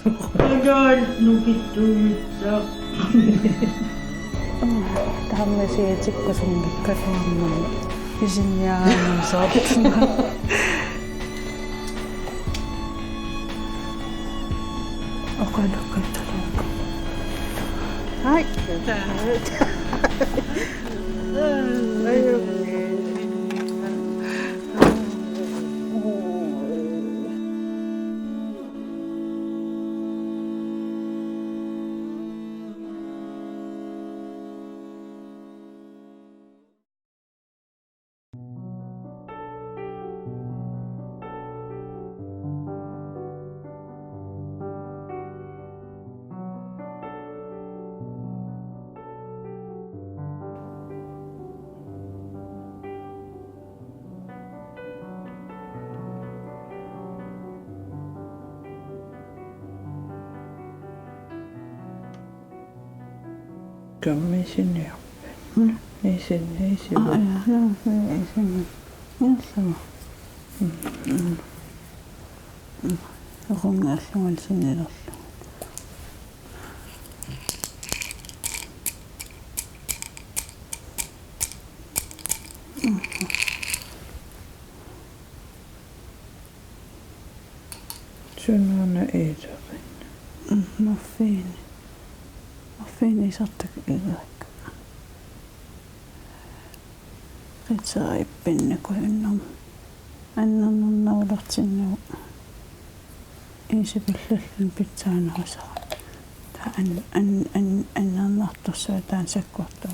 Agal nukittuutsa. Tahamme sikkusungikkaluamman isinjaanan sortuna. Okalukkattalukka. Hai. Ei sinne ole. Ei sinne, ei sinne. Ei sinne. Joo. Rungaisuun sinne lossa. Sunna ei tarvitse. Muffin ei saata kyllä. Ritsa ei pinne kun en on naulat sinne. Ei se kyllä pitää osaa. En on nahtossa jotain sekoittaa.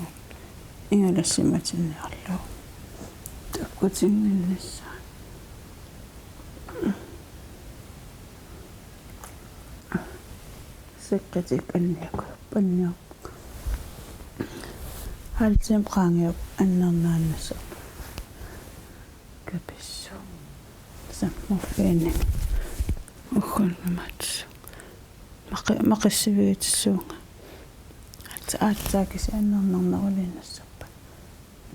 Ei ole simmat sinne alla. Kun sinne nessään. Sekkäti penniä. Haltsen prange annan nannassa. Köpissu. Se muffinen. Ukkolmatsu. Maqissivitsu. Aatsaakis annan nannolinnassa.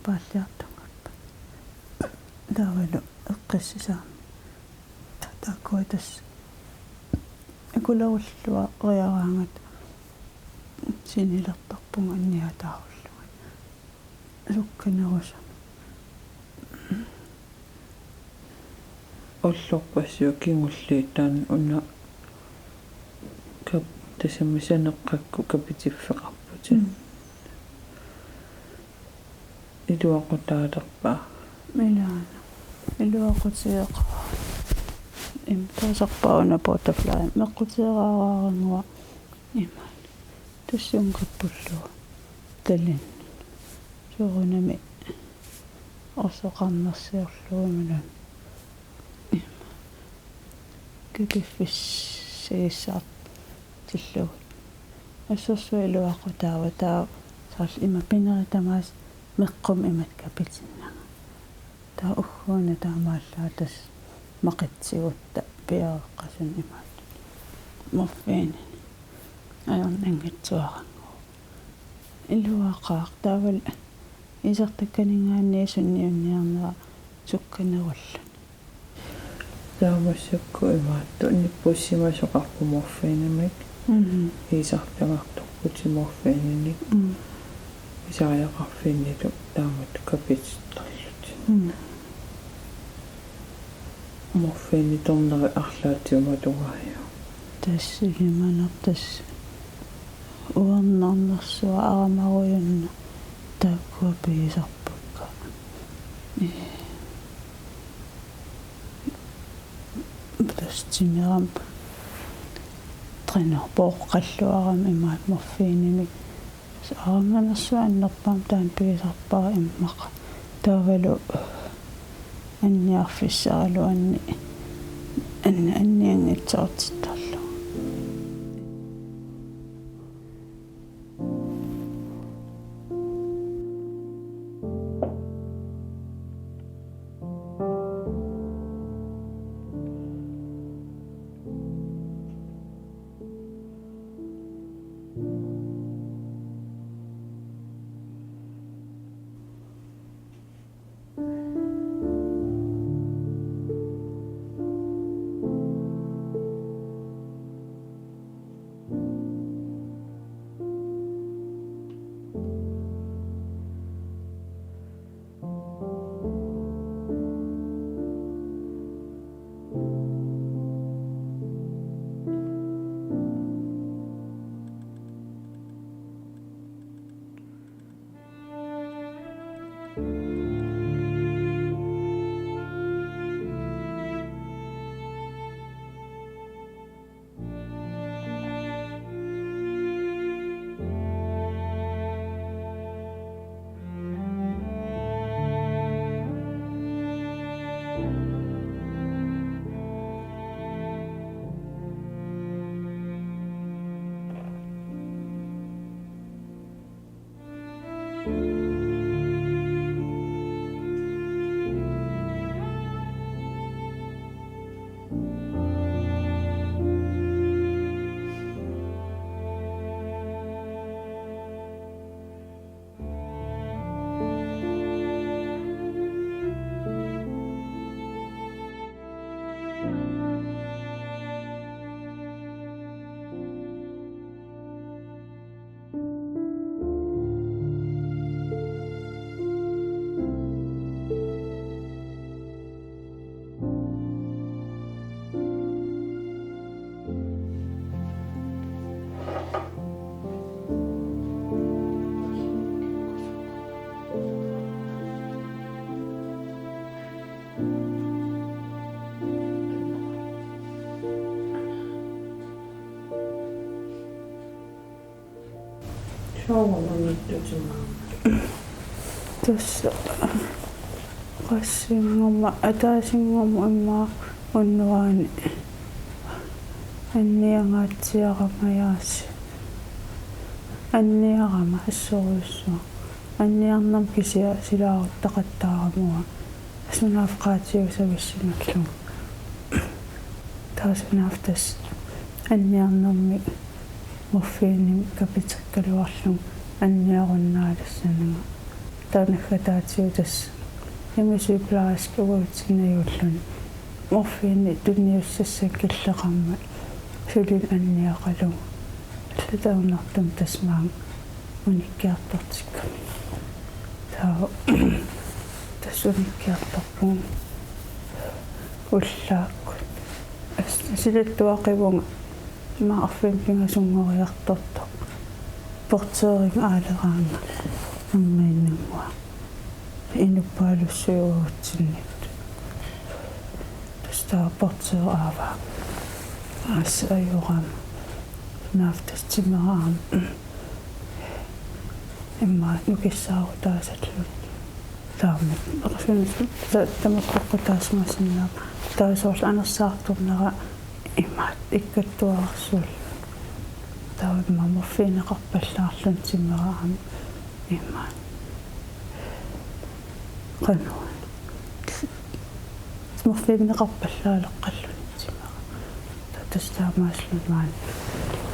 Paljaattangat. Tavelu qissisa. Takoitas. Kulaullua rajaraangat sinilertarpunga anniataarulluga sukkanerusa Ollorpassio kingulliitaan unna kap tasammisaneqqakku kapitifferarputin iluaqutaalerpaa milaana iluaqutiiqa imtaasarpauna butterfly meqqutieraaraarangua iman tussunkappullu talin suurunami orsoqarnersiorluumilan ima kikiffississaart tillugut assorsuiluaqutaava taa saal ima pineritamaas meqqum imat kapitinna taa ugguuna taamaallaatas maqitsigutta piaqasun imat muffin ayon engitsuarangu iluaqaaq taaval isartakkaningaanni sunniunniarnera sukkanerullan taamassukku imaattu nippussimasoqarpu morfiinamik isartangartorputi morfiinini isariaqarfinnitu taamat kapitittarlut morfiini torneri arlaatiumatugaaya tassigimanertas uarnarnersua aramaruyunna taakkua piisarpukka tastimiram trenerpoqqalluaram imaat morfiinimik aaranganersuannerpaam taan piisarpara immaqa taavalu anniarfissaralu anniangitsaartittarlu Soorununnittutimaa. Tuossa qassingorma ataasingormu immaa unnuaani anniangaatsiaqamayaassi anniaqama assoruussua анниарнам кися силааруттақаттаарамуа асунаавқаатиусависсималлу таасунаавтас анниарнарми морфииним капитаккалуарлу анниаруннаалассанага таанахатаатиутас ямисуиплааски уутсинаюуллун морфиини тунниуссассак киллеқарма сулил анниақалу аллатаунартум тасмаан униккиартортикками тассуниккиартарпун уллаакку силаттуақивунга маарфин пингасунгориарторто портеринг аалераанга аммаиннамуа инуппаалуссуйуутсиннит тастаа портер аава асайорам нафтастимараам имма нукиссаару таасаллу таамат аксунс тамаккоққутаасмасиннаа таасоорл анерсаартурнера имаат иккаттуарсуул таамма морфинеқарпаллаарлун тиммераам имаат qanua морфинеқарпаллаалеққаллун тиммера татастаамааслун маан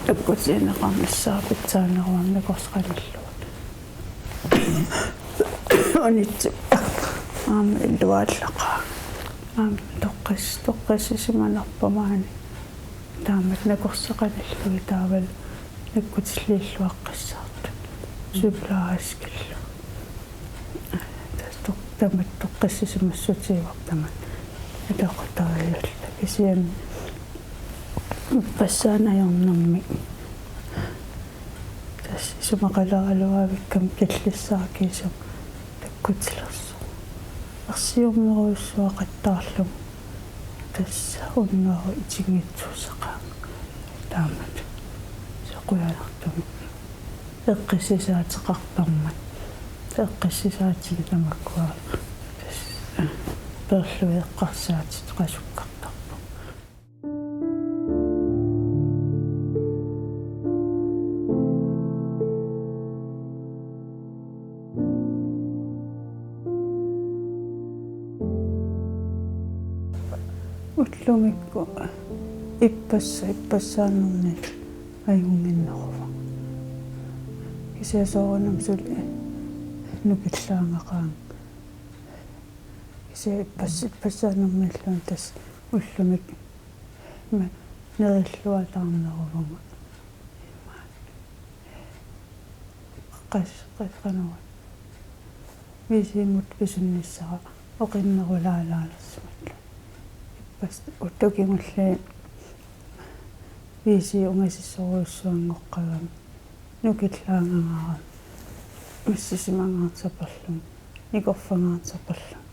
аккутиинеқармиссаапитсаанеруамна корсқалиллу онитсу аама илуааллаqa аама тоққиссиманарпамаани таамат накорсеқалиллуи таавал наккутиллииллуаққиссаарту сублааскиллу тамат тоққиссимассутиивартамат атақутариулла кисиам пассаанаярнэрми тас сумақалералуавиккам киллиссаакисам таккутилерсу арсиумнеруйуссуақаттаарлу тасса уннеру итингитсусақаа таамат сақуянартум эққиссисаатеқартармат эққиссисаатин тамаккуа тас перлуи эққарсаатит қасуккартарпу уллумикку иппассаанерни аюнгиннерува кисиасоорунам сули нукиллаангақаан кисиа иппассаанермиллуун тас уллумик нериллуалаарнерувама қанава висимут писунниссара оқиннерулаалаалерсималла иппас уттукингулли виси унгасиссоруйуссуангоққагам нукиллаангаараа миссисимангаартаперлун никорфангаартаперлун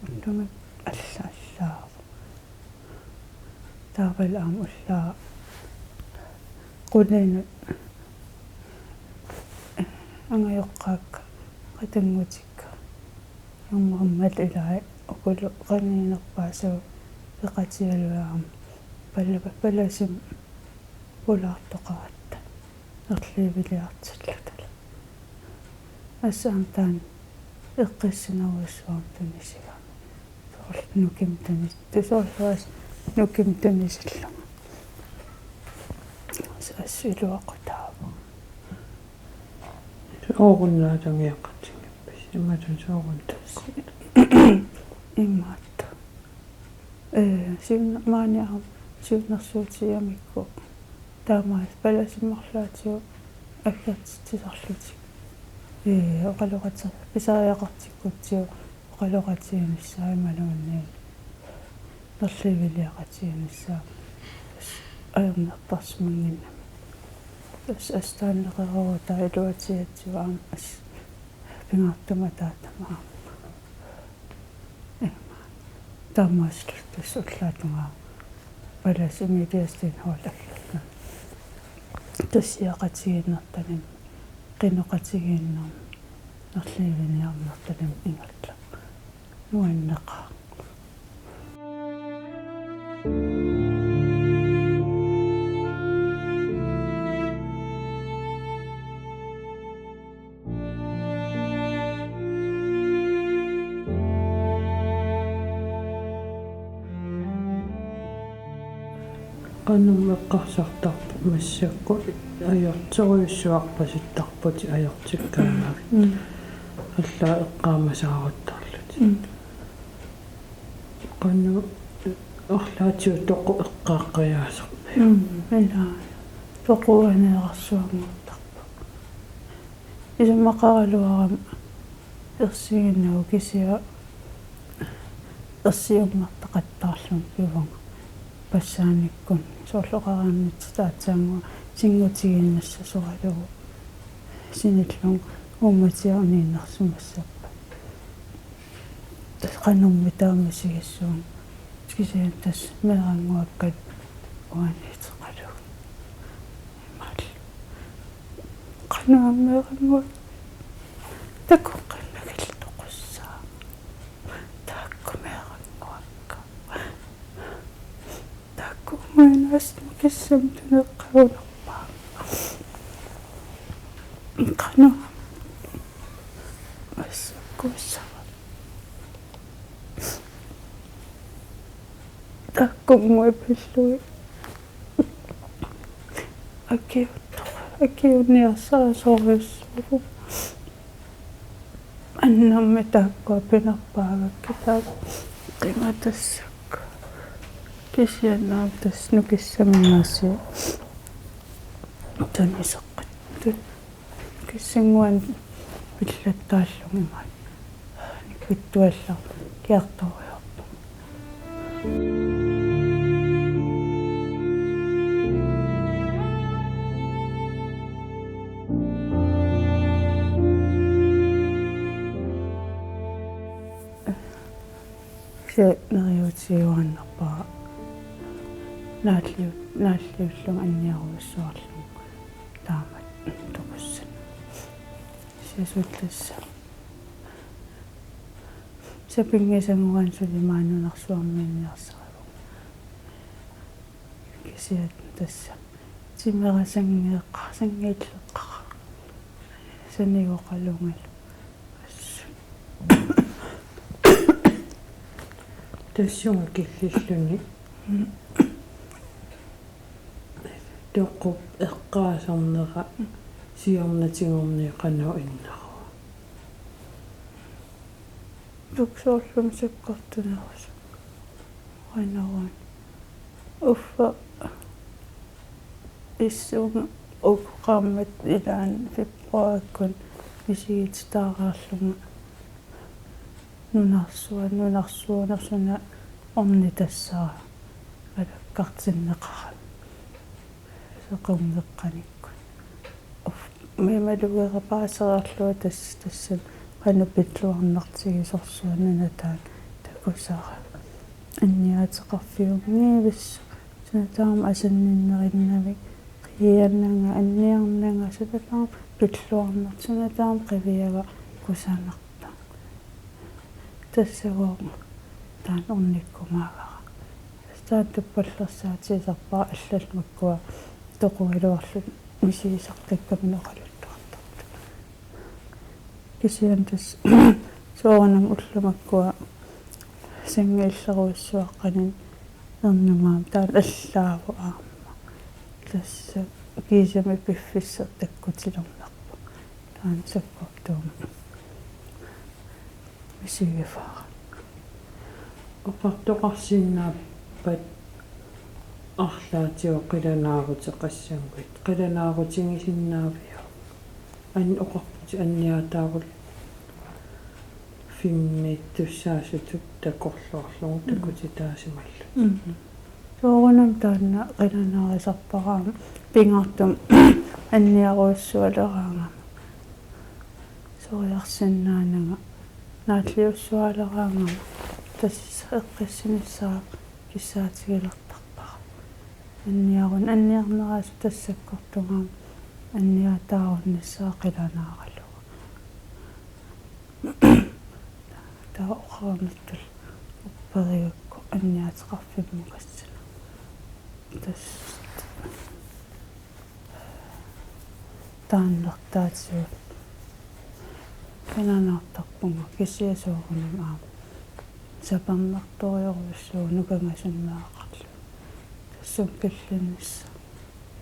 уттумик аллааллаа таавал аам уллаа qullinut ангайоққаакка qatanggutikka юммармал илаа окулу qaniinerpaasuu эқатиалуаам паласим пулаартоқаратта ерлиивилиартиллутала ассаантаан эққиссинеруйуссуам тунисигам сорл нуким тунис тусорлуас нуким тунисиллама ассилуақутаава сооруннаатангиаққатсигиппис имматун соорунтас иммаатта синна маниарам синнэрсуутиамикку таамаас паласиммарлаатиу аггатсисарлутик оқалоқатсер писариақартиккутсиу оқалоқатианissаималуунни нерлиивилиақатианиссаа аернартарсмангинна тас астааннеқероо таилуатиатсуаам ас пингаартума таатамаа таамаас тус уллаатунгаа паласимилиастин хоолаллуна тассиақатигиннэртаним қиноқатигииннэрм нерлиивиниарнэртаним ингалла нуаннеқаа qanummeqqarsartarpu massakku ajorteruissuarpasittарпути ajortikkaangavi алла эққаамасаарутарлути qannu орлаатиу тоқу эққааққаяасерпа мила тоқуанеерсуангортарпа исуммақаралуарам ерсигиннау кисиа ерсиуммартақаттаарлун пиванга пассааниккун соорлоқарааннит таатсаангуа сингутигиннасса соралугу синиллун умматиарнииннарсумассаппа тасқанумми таамасигиссуун кисиан тас мерангуаккат уанитеқалуг мал канаамерангуа такоққаннагиллтоқуссаа тааккумерангуакка тааккумайнаас киссам тунеққаунерпаа канаа ассаккуссаа таккуммуи пиллуи акиунниарсарасоориуссуу аннамми тааккуа пинерпаагакки таак қиматассакка кисианнаам тас нукиссаминааси танисеққатту киссингуан пиллаттааллугимаат никуттуаллар киарториорпу се нариутиуаннерпаа нааллиуллун анниаруиссуарлун таамат токуссан сесутласса сапингисангуан сулимаанунарсуармиинниарсаралу кисиат тасса тимерасангеэққарсангеиллеққара санигоқалунгал ассу тассуга киллиллуни тоққуп эққаасарнера сиорнатигорни қанау иннарва туксоорлум саккортунерус айнаван уффа иссуга оққааммат илаан фебруариккун мисигититаараарлунга нунарсуанерсуна орни тассаа алаккартиннеқара сеқуммеққаникку мемалугерапаасераарлуа тассам qanupitluarnartigisорсуаннатаан такусара анниаатеқарфиугниивис санатаам асанниннериннавик қияннага анниарнага сататаам пиллуарнарт санатаам қивиага кусаанерта тассагоо таан орниккумаагара стааттуппаллерсаатисарпаа аллалмаккуа тоқуалуарлут мисигисартаккаминеқалуттуартарта кисиан тас соорнам уллумаккуа сангеиллеруиссуаққанин эрнумаам таан аллааву аама тасса кисами пиффиссер таккутилернарпа таан саккортуум мисигифаа оқартоқарсиннааппат арлаатио қиланаарутеқассангуит қиланаарутингисиннаавиа ан оқарпути анниатаарул фимми туссаасутут такорлоорлугу такутитаасималлу соорунам таанна қиланаарисарпараама пингартум анниаруиссуалераангама сориарсиннаанага нааллиуссуалераангама тасса эққиссинissаа киссаатигилертарпара анниарун анниарнераасу тассаккортунгаам анниатааруннссаа қиланааралу таа оқааматтул уппериукку анниатеқарфиммукассана тас тааннертаатсуу кананаартарпунга кисиасоорунам аа сапаммарториоруссуу нукангасуннаақарлу тассум киллиннисса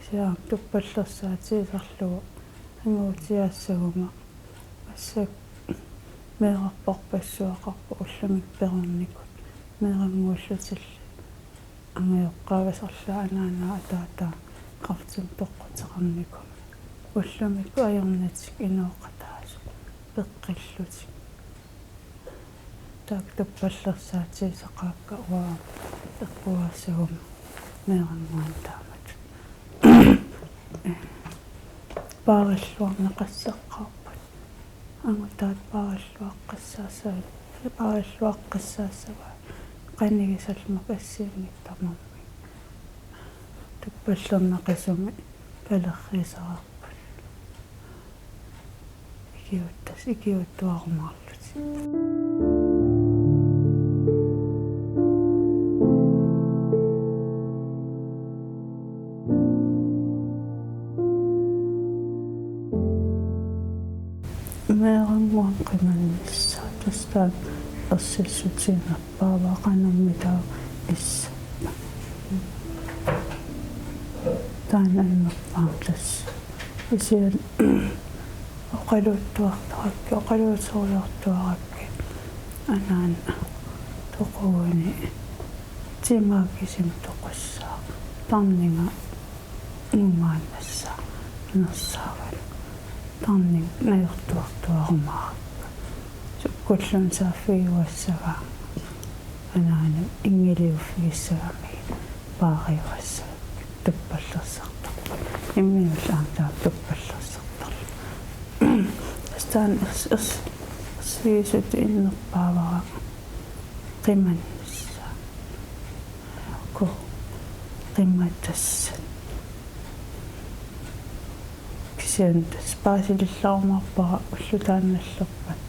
сиаа туппаллерсаатиисарлуга ангуутиаассагума ассак меэрпорпассуақарпу уллумик перунникут меэрангууллутилли ангиоққавасарлаа анаанаа атаатаа қартим тоққутеқарникум уллумик аернатик инооқатаасу пеққиллутик таак туппаллерсаатиисақаакка уаа эққуаассагума меэрангуан таамат паараллуарнеқассаққарпат ангутаат паараллуаққассаасава qannigisallmak assiingittарнарми туппаллернақисуми палерриисарарпут икиуттуарумаарлути меэрангуан қиманнссаа тустаан ерсиссутиинерпааваақанаммитаа исса таананнерпаамтас исиан оқалуттуартаракки анаан тоқуани тимаакисим тоқассаа тарнинга нумааннассаа нерсаавал тарнинг наёртуартуарумаа куллун сааффигуассага анаана ингилиуффигиссагами паариуасса туппаллерсартар иммиулаамтаа туппаллерсартар стан сиисут иннерпаавара qimannissa ко qimmatassa кисиантас паасилиллаармарпара уллутаанналлерпат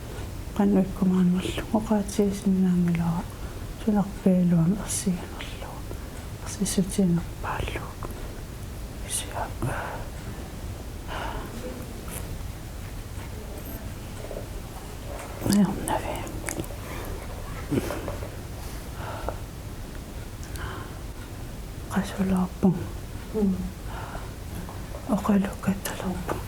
qannuikkumaannerlu oqaatigisinnaangilaa sunarpiiluam ersiganерluu ersissutiinerpaallu isia neernavi qasulaarpun oqalukatalarpun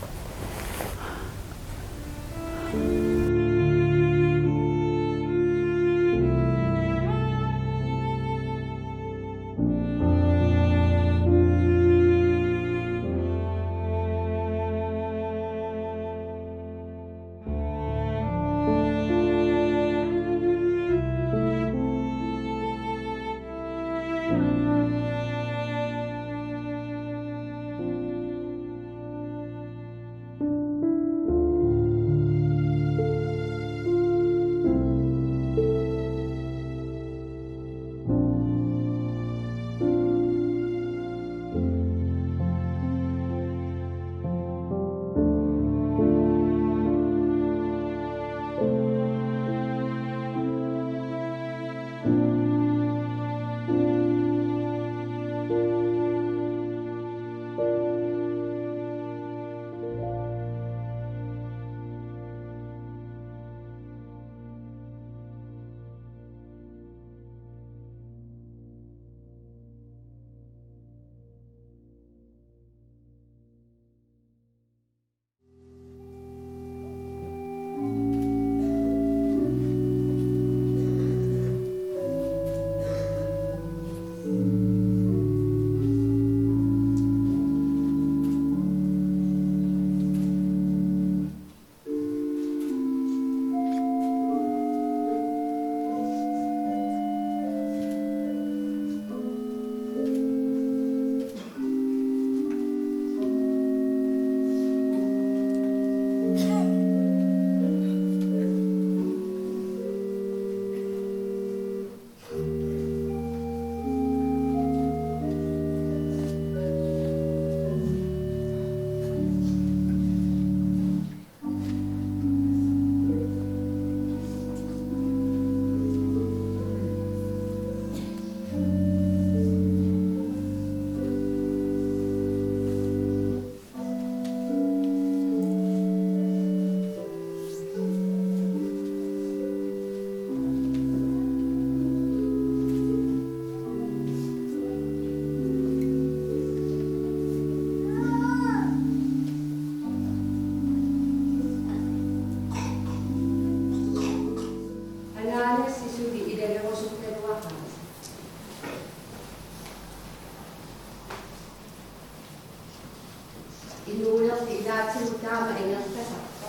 inuulerti ilaatiutaama ingertasarpa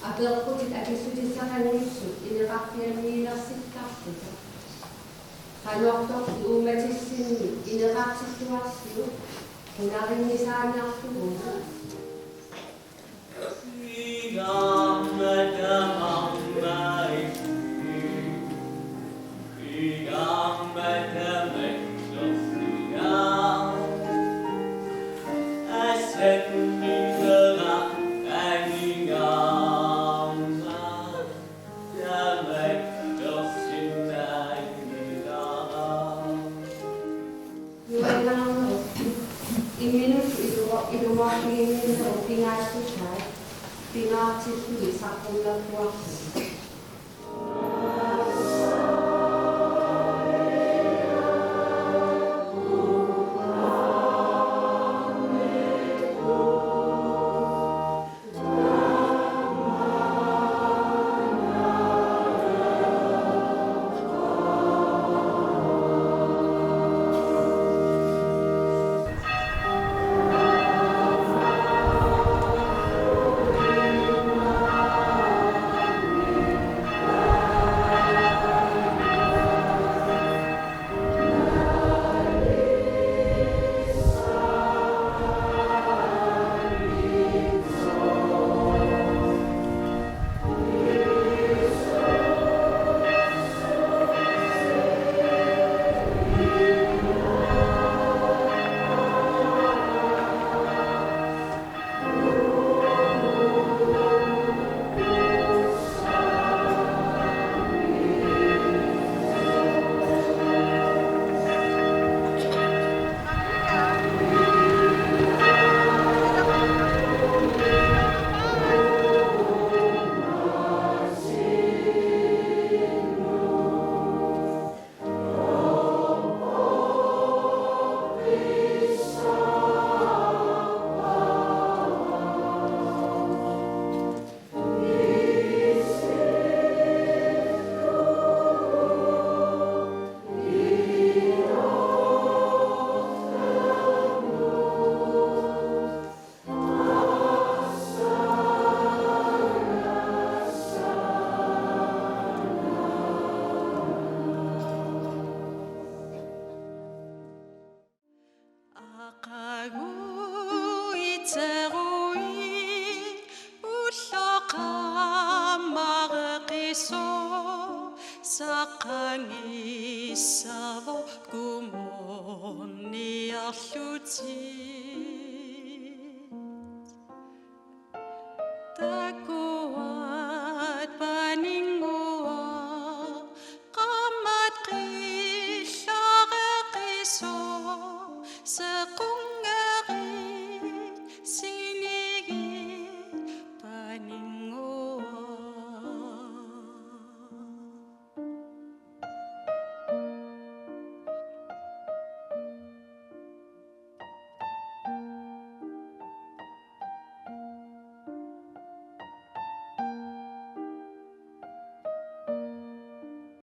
apeerputit akissutissaqanniussut ineqartianniilersikkartuta qanuartorti uummatissinni ineqarsittuarsiu unarinnisaaniartuguga Saqangisavo kumoni alluti